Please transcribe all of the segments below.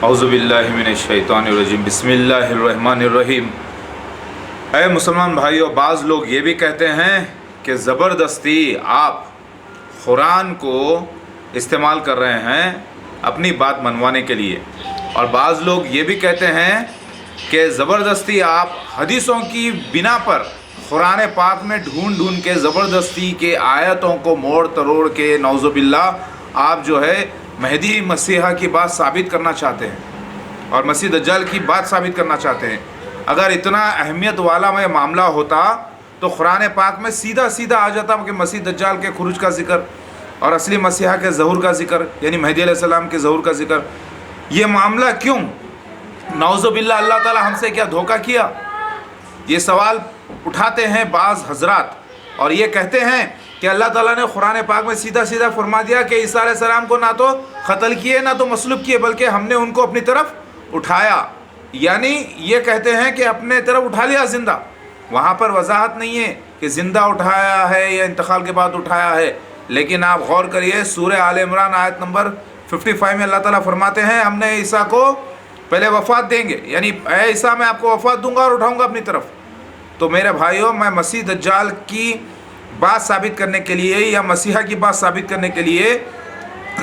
اعوذ باللہ من الشیطان الرجیم بسم اللہ الرحمن الرحیم۔ اے مسلمان بھائیو، بعض لوگ یہ بھی کہتے ہیں کہ زبردستی آپ قرآن کو استعمال کر رہے ہیں اپنی بات منوانے کے لیے، اور بعض لوگ یہ بھی کہتے ہیں کہ زبردستی آپ حدیثوں کی بنا پر قرآن پاک میں ڈھونڈ کے زبردستی کے آیتوں کو موڑ تروڑ کے نعوذ باللہ آپ جو ہے مہدی مسیحا کی بات ثابت کرنا چاہتے ہیں اور مسیح دجال کی بات ثابت کرنا چاہتے ہیں۔ اگر اتنا اہمیت والا میں معاملہ ہوتا تو قرآن پاک میں سیدھا آ جاتا کہ مسیح دجال کے خروج کا ذکر اور اصلی مسیحا کے ظہور کا ذکر، یعنی مہدی علیہ السلام کے ظہور کا ذکر۔ یہ معاملہ کیوں؟ نعوذ باللہ اللہ تعالی ہم سے کیا دھوکہ کیا؟ یہ سوال اٹھاتے ہیں بعض حضرات اور یہ کہتے ہیں کہ اللہ تعالیٰ نے قرآن پاک میں سیدھا فرما دیا کہ عیسیٰ علیہ السلام کو نہ تو قتل کیے نہ تو مصلوب کیے، بلکہ ہم نے ان کو اپنی طرف اٹھایا، یعنی یہ کہتے ہیں کہ اپنے طرف اٹھا لیا زندہ۔ وہاں پر وضاحت نہیں ہے کہ زندہ اٹھایا ہے یا انتقال کے بعد اٹھایا ہے، لیکن آپ غور کریے سورہ آل عمران آیت نمبر 55 میں اللہ تعالیٰ فرماتے ہیں ہم نے عیسیٰ کو پہلے وفات دیں گے، یعنی اے عیسیٰ میں آپ کو وفات دوں گا اور اٹھاؤں گا اپنی طرف۔ تو میرے بھائیوں، میں مسیح دجال کی بات ثابت کرنے کے لیے یا مسیحا کی بات ثابت کرنے کے لیے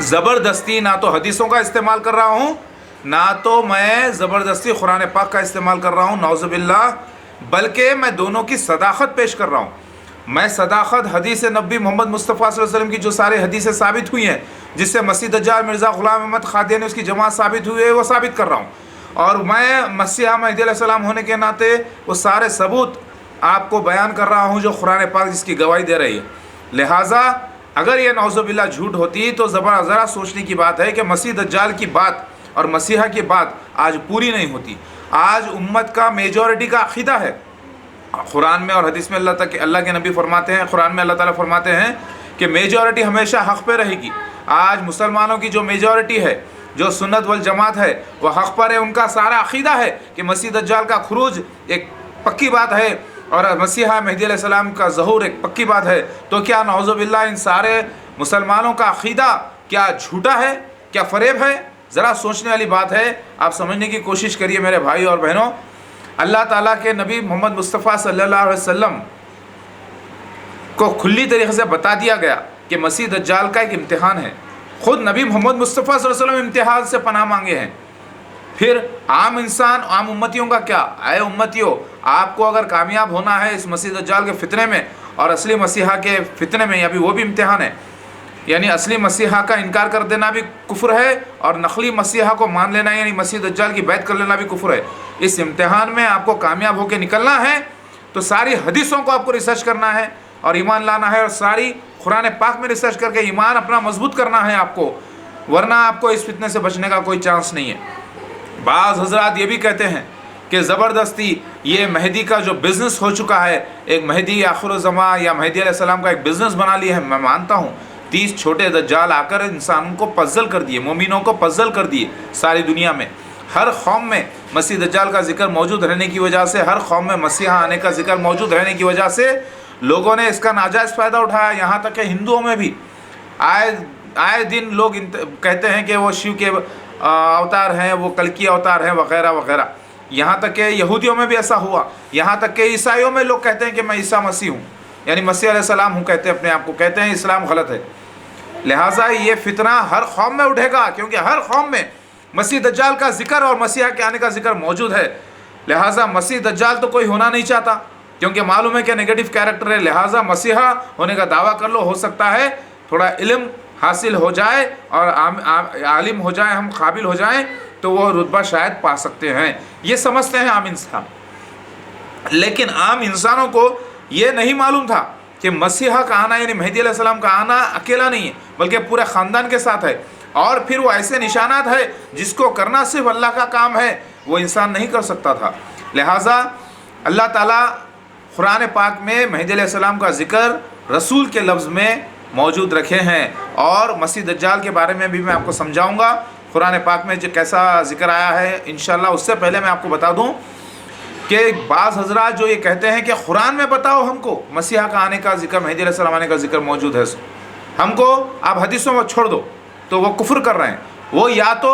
زبردستی نہ تو حدیثوں کا استعمال کر رہا ہوں، نہ تو میں زبردستی قرآن پاک کا استعمال کر رہا ہوں نعوذ باللہ، بلکہ میں دونوں کی صداقت پیش کر رہا ہوں۔ میں صداقت حدیث نبی محمد مصطفیٰ صلی اللہ علیہ وسلم کی جو سارے حدیثیں ثابت ہوئی ہیں، جس سے مسیح دجال مرزا غلام احمد قادیانی اس کی جماعت ثابت ہوئی ہے، وہ ثابت کر رہا ہوں، اور میں مسیحا مہدی علیہ السلام ہونے کے ناطے وہ سارے ثبوت آپ کو بیان کر رہا ہوں جو قرآن پاک جس کی گواہی دے رہی ہے۔ لہٰذا اگر یہ نعوذ باللہ جھوٹ ہوتی تو ذرا سوچنے کی بات ہے کہ مسیح دجال کی بات اور مسیحا کی بات آج پوری نہیں ہوتی۔ آج امت کا میجورٹی کا عقیدہ ہے، قرآن میں اور حدیث میں اللہ کے نبی فرماتے ہیں، قرآن میں اللہ تعالیٰ فرماتے ہیں کہ میجورٹی ہمیشہ حق پہ رہے گی۔ آج مسلمانوں کی جو میجورٹی ہے، جو سنت والجماعت ہے، وہ حق پر ہے، ان کا سارا عقیدہ ہے کہ مسیح دجال کا خروج ایک پکی بات ہے اور مسیحا مہدی علیہ السلام کا ظہور ایک پکی بات ہے۔ تو کیا نعوذ باللہ ان سارے مسلمانوں کا عقیدہ کیا جھوٹا ہے، کیا فریب ہے؟ ذرا سوچنے والی بات ہے، آپ سمجھنے کی کوشش کریے میرے بھائی اور بہنوں۔ اللہ تعالیٰ کے نبی محمد مصطفیٰ صلی اللہ علیہ وسلم کو کھلی طریقے سے بتا دیا گیا کہ مسیح دجال کا ایک امتحان ہے۔ خود نبی محمد مصطفیٰ صلی اللہ علیہ وسلم امتحان سے پناہ مانگے ہیں، پھر عام انسان، عام امتیوں کا کیا؟ اے امتیوں، آپ کو اگر کامیاب ہونا ہے اس مسیح دجال کے فتنے میں اور اصلی مسیحا کے فتنے میں، ابھی وہ بھی امتحان ہے، یعنی اصلی مسیحا کا انکار کر دینا بھی کفر ہے اور نقلی مسیحا کو مان لینا یعنی مسیح دجال کی بیعت کر لینا بھی کفر ہے۔ اس امتحان میں آپ کو کامیاب ہو کے نکلنا ہے تو ساری حدیثوں کو آپ کو ریسرچ کرنا ہے اور ایمان لانا ہے، اور ساری قرآن پاک میں ریسرچ کر کے ایمان اپنا مضبوط کرنا ہے آپ کو، ورنہ آپ کو اس فتنے سے بچنے کا کوئی چانس نہیں ہے۔ بعض حضرات یہ بھی کہتے ہیں کہ زبردستی یہ مہدی کا جو بزنس ہو چکا ہے، ایک مہدی آخر الزمان یا مہدی علیہ السلام کا ایک بزنس بنا لیا ہے۔ میں مانتا ہوں 30 چھوٹے دجال آ کر انسانوں کو پزل کر دیے، مومنوں کو پزل کر دیے۔ ساری دنیا میں ہر قوم میں مسیح دجال کا ذکر موجود رہنے کی وجہ سے، ہر قوم میں مسیحا آنے کا ذکر موجود رہنے کی وجہ سے لوگوں نے اس کا ناجائز فائدہ اٹھایا۔ یہاں تک کہ ہندوؤں میں بھی آئے دن لوگ کہتے ہیں کہ وہ شیو کے اوتار ہیں، وہ کلکی اوتار ہیں وغیرہ وغیرہ۔ یہاں تک کہ یہودیوں میں بھی ایسا ہوا، یہاں تک کہ عیسائیوں میں لوگ کہتے ہیں کہ میں عیسیٰ مسیح ہوں، یعنی مسیح علیہ السلام ہوں، کہتے ہیں اپنے آپ کو، کہتے ہیں اسلام غلط ہے۔ لہٰذا یہ فتنہ ہر قوم میں اٹھے گا، کیونکہ ہر قوم میں مسیح دجال کا ذکر اور مسیحا کے آنے کا ذکر موجود ہے۔ لہٰذا مسیح دجال تو کوئی ہونا نہیں چاہتا، کیونکہ معلوم ہے کہ نیگیٹو کیریکٹر ہے، لہٰذا مسیحا ہونے کا دعویٰ کر لو، ہو سکتا ہے تھوڑا علم حاصل ہو جائے اور عالم ہو جائیں، ہم قابل ہو جائیں تو وہ رتبہ شاید پا سکتے ہیں، یہ سمجھتے ہیں عام انسان۔ لیکن عام انسانوں کو یہ نہیں معلوم تھا کہ مسیحا کا آنا یعنی مہدی علیہ السلام کا آنا اکیلا نہیں ہے بلکہ پورے خاندان کے ساتھ ہے، اور پھر وہ ایسے نشانات ہے جس کو کرنا صرف اللہ کا کام ہے، وہ انسان نہیں کر سکتا تھا۔ لہٰذا اللہ تعالیٰ قرآن پاک میں مہدی علیہ السلام کا ذکر رسول کے لفظ میں موجود رکھے ہیں، اور مسیح دجال کے بارے میں بھی میں آپ کو سمجھاؤں گا قرآن پاک میں جو کیسا ذکر آیا ہے انشاءاللہ۔ اس سے پہلے میں آپ کو بتا دوں کہ بعض حضرات جو یہ کہتے ہیں کہ قرآن میں بتاؤ ہم کو مسیحا کا آنے کا ذکر، مہدی علیہ السلام آنے کا ذکر موجود ہے، ہم کو آپ حدیثوں میں چھوڑ دو، تو وہ کفر کر رہے ہیں۔ وہ یا تو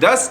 10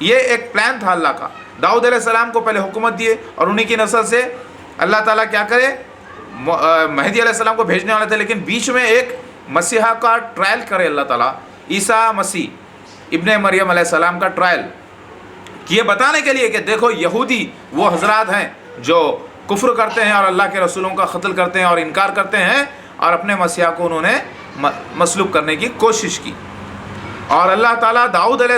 یہ ایک پلان تھا اللہ کا. داؤد علیہ السلام کو پہلے حکومت دیے اور انہی کی نسل سے اللہ تعالیٰ کیا کرے مہدی علیہ السلام کو بھیجنے والا تھا. لیکن بیچ میں ایک مسیحا کا ٹرائل کرے اللہ تعالیٰ, عیسیٰ مسیح ابن مریم علیہ السلام کا ٹرائل, یہ بتانے کے لیے کہ دیکھو یہودی وہ حضرات ہیں جو کفر کرتے ہیں اور اللہ کے رسولوں کا قتل کرتے ہیں اور انکار کرتے ہیں, اور اپنے مسیحا کو انہوں نے مصلوب کرنے کی کوشش کی. اور اللہ تعالیٰ داؤد علیہ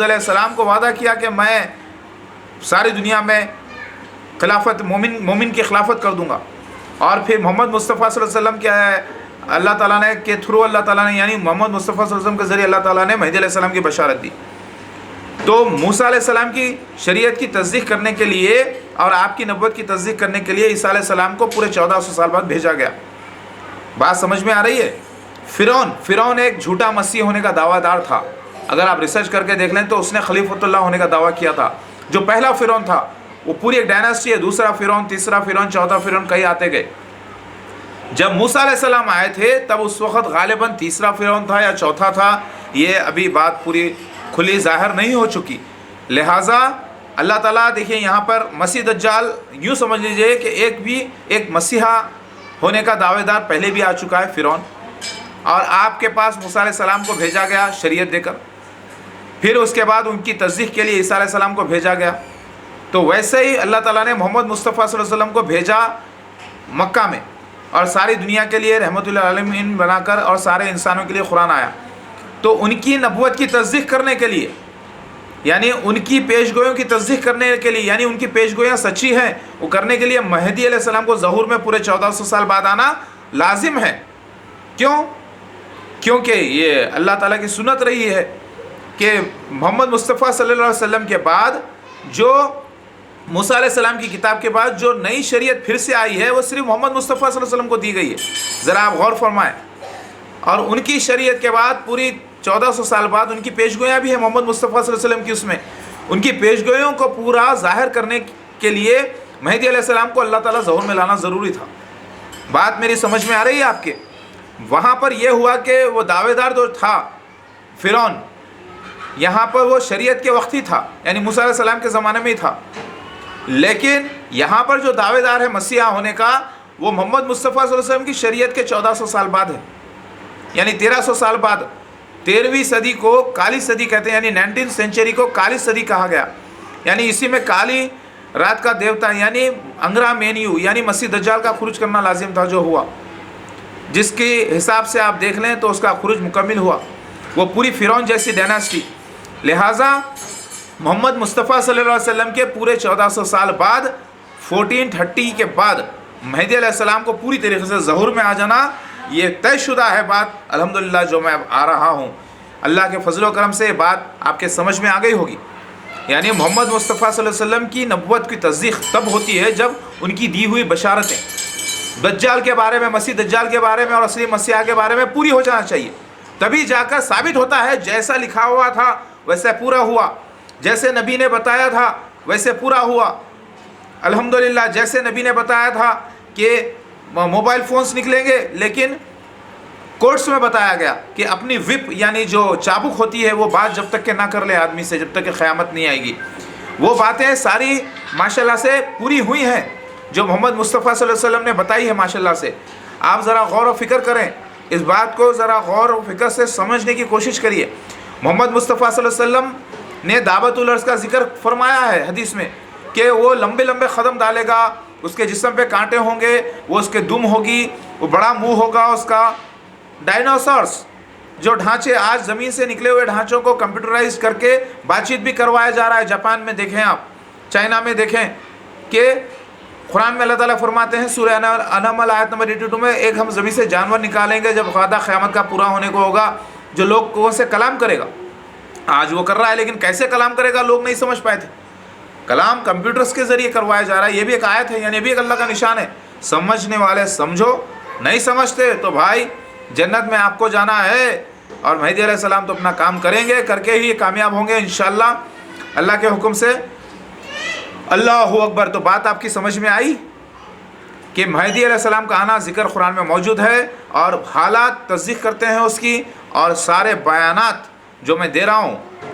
السلام کو وعدہ کیا کہ میں ساری دنیا میں خلافت مومن کی خلافت کر دوں گا. اور پھر محمد مصطفیٰ صلی اللہ علیہ وسلم کیا ہے, اللہ تعالیٰ نے کے تھرو اللہ تعالیٰ نے یعنی محمد مصطفیٰ صلی اللہ علیہ وسلم کے ذریعے اللہ تعالیٰ نے مہدی علیہ السلام کی بشارت دی. تو موسیٰ علیہ السلام کی شریعت کی تصدیق کرنے کے لیے اور آپ کی نبوت کی تصدیق کرنے کے لیے عیسیٰ علیہ السلام کو پورے 1400 سال بعد بھیجا گیا. بات سمجھ میں آ رہی ہے؟ فرعون ایک جھوٹا مسیح ہونے کا دعویٰ دار تھا. اگر آپ ریسرچ کر کے دیکھ لیں تو اس نے خلیفۃ اللہ ہونے کا دعویٰ کیا تھا. جو پہلا فرعون تھا وہ پوری ایک ڈائناسٹی ہے, دوسرا فرعون, تیسرا فرعون, چوتھا فرعون, کئی آتے گئے. جب موسیٰ علیہ السلام آئے تھے تب اس وقت غالباً تیسرا فرعون تھا یا چوتھا تھا, یہ ابھی بات پوری کھلی ظاہر نہیں ہو چکی. لہٰذا اللہ تعالیٰ دیکھیں یہاں پر مسیح دجال یوں سمجھ لیجئے کہ ایک مسیحا ہونے کا دعوے دار پہلے بھی آ چکا ہے فرعون, اور آپ کے پاس موسیٰ علیہ السلام کو بھیجا گیا شریعت دے کر. پھر اس کے بعد ان کی تصدیق کے لیے عیسیٰ علیہ السلام کو بھیجا گیا. تو ویسے ہی اللہ تعالیٰ نے محمد مصطفیٰ صلی اللہ علیہ وسلم کو بھیجا مکہ میں, اور ساری دنیا کے لیے رحمت للعالمین بنا کر, اور سارے انسانوں کے لیے قرآن آیا. تو ان کی نبوت کی تصدیق کرنے کے لیے, یعنی ان کی پیش گوئیوں کی تصدیق کرنے کے لیے, یعنی ان کی پیش گوئیاں سچی ہیں وہ کرنے کے لیے مہدی علیہ السلام کو ظہور میں پورے 1400 سال بعد آنا لازم ہے. کیوں؟ کیونکہ یہ اللہ تعالیٰ کی سنت رہی ہے کہ محمد مصطفیٰ صلی اللہ علیہ وسلم کے بعد, جو موسیٰ علیہ السلام کی کتاب کے بعد جو نئی شریعت پھر سے آئی ہے وہ صرف محمد مصطفیٰ صلی اللہ علیہ وسلم کو دی گئی ہے. ذرا آپ غور فرمائیں. اور ان کی شریعت کے بعد پوری 1400 سال بعد ان کی پیش گوئیاں بھی ہیں محمد مصطفیٰ صلی اللہ علیہ وسلم کی. اس میں ان کی پیش گوئیوں کو پورا ظاہر کرنے کے لیے مہدی علیہ السلام کو اللہ تعالیٰ ظہور میں لانا ضروری تھا. بات میری سمجھ میں آ رہی ہے آپ کے؟ وہاں پر یہ ہوا کہ وہ دعوے دار جو تھا فرعون, یہاں پر وہ شریعت کے وقت ہی تھا, یعنی موسیٰ علیہ السلام کے زمانے میں ہی تھا. لیکن یہاں پر جو دعوے دار ہے مسیحا ہونے کا وہ محمد مصطفیٰ صلی اللہ علیہ وسلم کی شریعت کے 1400 سال بعد ہے, یعنی 1300 سال بعد. 13ویں صدی کو کالی صدی کہتے ہیں, یعنی 19 سینچری کو کالی صدی کہا گیا. یعنی اسی میں کالی رات کا دیوتا یعنی انگرا مینیو یعنی مسیح دجال کا خروج کرنا لازم تھا, جو ہوا, جس کے حساب سے آپ دیکھ لیں تو اس کا خروج مکمل ہوا, وہ پوری فرعون جیسی ڈائناسٹی. لہٰذا محمد مصطفیٰ صلی اللہ علیہ وسلم کے پورے 1400 سال بعد 1430 کے بعد مہدی علیہ السلام کو پوری طریقے سے ظہور میں آ جانا یہ طے شدہ ہے بات. الحمدللہ جو میں اب آ رہا ہوں, اللہ کے فضل و کرم سے یہ بات آپ کے سمجھ میں آ گئی ہوگی. یعنی محمد مصطفیٰ صلی اللہ علیہ وسلم کی نبوت کی تصدیق تب ہوتی ہے جب ان کی دی ہوئی بشارتیں دجال کے بارے میں, مسیح دجال کے بارے میں اور اصلی مسیحا کے بارے میں پوری ہو جانا چاہیے. تبھی جا کر ثابت ہوتا ہے جیسا لکھا ہوا تھا ویسے پورا ہوا, جیسے نبی نے بتایا تھا ویسے پورا ہوا. الحمدللہ جیسے نبی نے بتایا تھا کہ موبائل فونز نکلیں گے, لیکن کورٹس میں بتایا گیا کہ اپنی وپ یعنی جو چابک ہوتی ہے وہ بات جب تک کہ نہ کر لے آدمی سے, جب تک کہ قیامت نہیں آئے گی. وہ باتیں ساری ماشاءاللہ سے پوری ہوئی ہیں جو محمد مصطفیٰ صلی اللہ علیہ وسلم نے بتائی ہے ماشاءاللہ سے. آپ ذرا غور و فکر کریں, اس بات کو ذرا غور و فکر سے سمجھنے کی کوشش کریے. محمد مصطفیٰ صلی اللہ علیہ وسلم نے دعوت العرض کا ذکر فرمایا ہے حدیث میں کہ وہ لمبے لمبے قدم ڈالے گا, اس کے جسم پہ کانٹے ہوں گے, وہ اس کے دم ہوگی, وہ بڑا منہ ہوگا اس کا. ڈائناسورس جو ڈھانچے آج زمین سے نکلے ہوئے ڈھانچوں کو کمپیوٹرائز کر کے بات چیت بھی کروایا جا رہا ہے. جاپان میں دیکھیں, آپ چائنا میں دیکھیں کہ قرآن میں اللہ تعالیٰ فرماتے ہیں سورہ انعام آیت نمبر 82 میں, ایک ہم زمین سے جانور نکالیں گے جب وعدہ قیامت کا پورا ہونے کو ہوگا, جو لوگوں سے کلام کرے گا. آج وہ کر رہا ہے, لیکن کیسے کلام کرے گا لوگ نہیں سمجھ پائے تھے. کلام کمپیوٹرز کے ذریعے کروایا جا رہا ہے. یہ بھی ایک آیت ہے, یعنی بھی ایک اللہ کا نشان ہے. سمجھنے والے سمجھو, نہیں سمجھتے تو بھائی جنت میں آپ کو جانا ہے, اور مہدی علیہ السلام تو اپنا کام کریں گے, کر کے ہی کامیاب ہوں گے انشاءاللہ اللہ کے حکم سے. اللہ اکبر. تو بات آپ کی سمجھ میں آئی کہ مہدی علیہ السلام کا آنا ذکر قرآن میں موجود ہے, اور حالات تصدیق کرتے ہیں اس کی, اور سارے بیانات جو میں دے رہا ہوں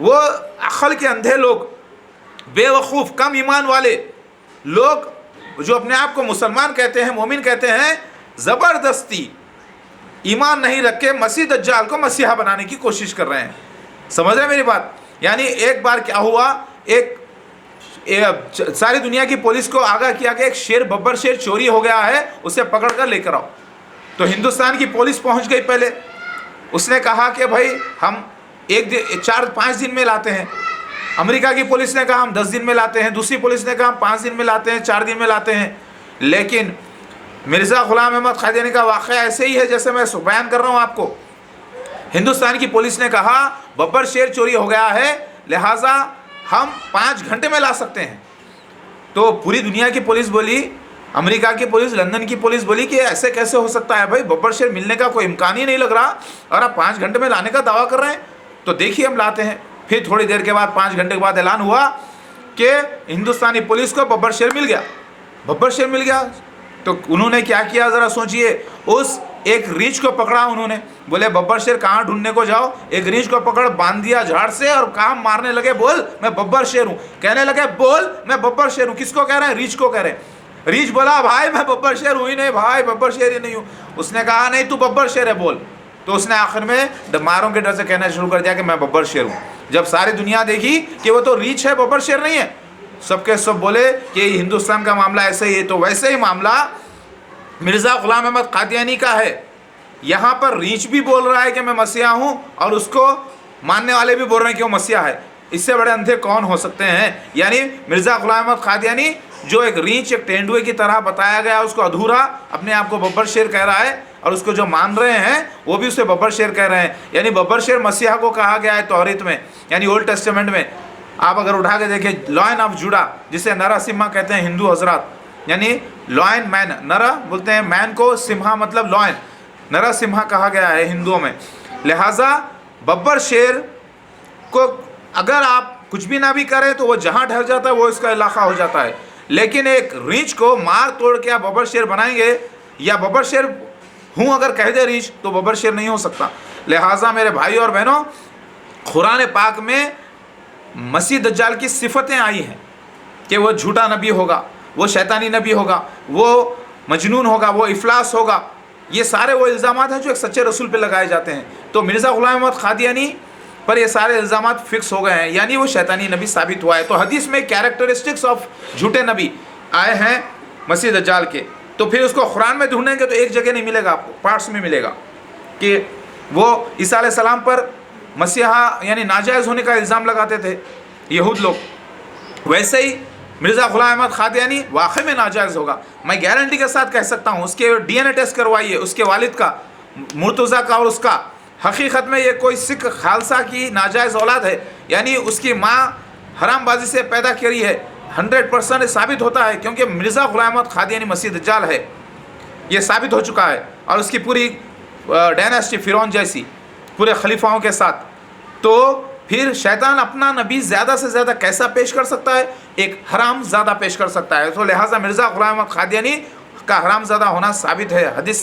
وہ عقل کے اندھے لوگ، بیوقوف، کم ایمان والے لوگ جو اپنے آپ کو مسلمان کہتے ہیں، مومن کہتے ہیں، زبردستی ایمان نہیں رکھ کے مسیح دجال کو مسیحا بنانے کی کوشش کر رہے ہیں. سمجھ رہے ہیں میری بات؟ یعنی ایک بار کیا ہوا، ساری دنیا کی پولیس کو آگاہ کیا کہ ایک شیر، ببر شیر چوری ہو گیا ہے، اسے پکڑ کر لے کر آؤ. تو ہندوستان کی پولیس پہنچ گئی. پہلے اس نے کہا کہ بھائی ہم 4-5 دن میں لاتے ہیں. امریکہ کی پولیس نے کہا ہم 10 دن میں لاتے ہیں. دوسری پولیس نے کہا ہم 5 دن میں لاتے ہیں، 4 دن میں لاتے ہیں. لیکن مرزا غلام احمد قادیانی کا واقعہ ایسے ہی ہے جیسے میں بیان کر رہا ہوں آپ کو. ہندوستان کی پولیس نے کہا ببر شیر چوری ہو گیا ہے، لہٰذا ہم 5 گھنٹے میں لا سکتے ہیں. تو پوری دنیا کی پولیس بولی، امریکہ کی پولیس، لندن کی پولیس بولی کہ ایسے کیسے ہو سکتا ہے بھائی، ببر شیر ملنے کا کوئی امکان ہی نہیں لگ رہا اور آپ 5 گھنٹے میں لانے کا دعویٰ کر رہے ہیں. تو دیکھیے ہم لاتے ہیں. پھر تھوڑی دیر کے بعد 5 گھنٹے کے بعد اعلان ہوا کہ ہندوستانی پولیس کو ببر شیر مل گیا. ببر شیر مل گیا تو انہوں نے کیا کیا ذرا سوچئے. اس ایک ریچھ کو پکڑا انہوں نے، بولے ببر شیر کہاں ڈھونڈنے کو جاؤ. ایک ریچھ کو پکڑ باندھ دیا جھاڑ سے اور کہاں مارنے لگے، بول میں ببر شیر ہوں. کہنے لگے بول میں ببر شیر ہوں. کس کو کہہ رہے ہیں؟ ریچھ کو کہہ رہے ہیں. ریچھ بولا بھائی میں ببر شیر ہوں ہی نہیں بھائی، ببر شیر ہی نہیں ہوں. اس نے کہا نہیں تو ببر شیر ہے بول. تو اس نے آخر میں ماروں کے ڈر سے کہنا شروع کر دیا کہ میں ببر شیر ہوں. جب ساری دنیا دیکھی کہ وہ تو ریچھ ہے، ببر شیر نہیں ہے، سب کے سب بولے کہ ہندوستان کا معاملہ ایسے ہی ہے. تو ویسے ہی معاملہ مرزا غلام احمد قادیانی کا ہے. یہاں پر ریچھ بھی بول رہا ہے کہ میں مسیحا ہوں اور اس کو ماننے والے بھی بول رہے ہیں کہ وہ مسیحا ہے. اس سے بڑے اندھے کون ہو سکتے ہیں؟ یعنی مرزا غلام احمد قادیانی جو ایک ریچھ، ایک تیندوے کی طرح بتایا گیا، اس کو ادھورا، اپنے آپ کو ببر شیر کہہ رہا ہے، اور اس کو جو مان رہے ہیں وہ بھی اسے ببر شیر کہہ رہے ہیں. یعنی ببر شیر مسیحا کو کہا گیا ہے توریت میں، یعنی اولڈ ٹیسٹمنٹ میں. آپ اگر اٹھا کے دیکھیں لائن آف جوڈا، جسے نرا سمہا کہتے ہیں ہندو حضرات، یعنی لائن مین، نرا بولتے ہیں مین کو، سمہا مطلب لائن، نرا سمہا کہا گیا ہے ہندوؤں میں. لہٰذا ببر شیر کو اگر آپ کچھ بھی نہ بھی کریں تو وہ جہاں ٹھہر جاتا ہے وہ اس کا علاقہ ہو جاتا ہے. لیکن ایک ریچھ کو مار توڑ کے آپ ببر شیر بنائیں گے، یا ببر شیر ہوں اگر کہہ دے ریچھ تو ببر شیر نہیں ہو سکتا. لہٰذا میرے بھائی اور بہنوں، قرآن پاک میں مسیح دجال کی صفتیں آئی ہیں کہ وہ جھوٹا نبی ہوگا، وہ شیطانی نبی ہوگا، وہ مجنون ہوگا، وہ افلاس ہوگا. یہ سارے وہ الزامات ہیں جو ایک سچے رسول پہ لگائے جاتے ہیں. تو مرزا غلام احمد قادیانی پر یہ سارے الزامات فکس ہو گئے ہیں، یعنی وہ شیطانی نبی ثابت ہوا ہے. تو حدیث میں کیریکٹرسٹکس آف جھوٹے نبی آئے ہیں مسیح دجال کے. تو پھر اس کو قرآن میں ڈھونڈیں گے تو ایک جگہ نہیں ملے گا آپ کو، پارٹس میں ملے گا کہ وہ عیسیٰ علیہ السلام پر مسیحا یعنی ناجائز ہونے کا الزام لگاتے تھے یہود لوگ. ویسے ہی مرزا غلام احمد قادیانی واقعی میں ناجائز ہوگا. میں گارنٹی کے ساتھ کہہ سکتا ہوں. اس کے ڈی این اے ٹیسٹ کروائیے، اس کے والد کا، مرتضیٰ کا اور اس کا. حقیقت میں یہ کوئی سکھ خالصہ کی ناجائز اولاد ہے، یعنی اس کی ماں حرام بازی سے پیدا کری ہے. 100% ثابت ہوتا ہے کیونکہ مرزا غلام احمد قادیانی مسیح دجال ہے، یہ ثابت ہو چکا ہے. اور اس کی پوری ڈائناسٹی فرعون جیسی پورے خلیفاؤں کے ساتھ. تو پھر شیطان اپنا نبی زیادہ سے زیادہ کیسا پیش کر سکتا ہے؟ ایک حرام زادہ پیش کر سکتا ہے. تو لہٰذا مرزا غلام احمد قادیانی کا حرام زادہ ہونا ثابت ہے. حدیث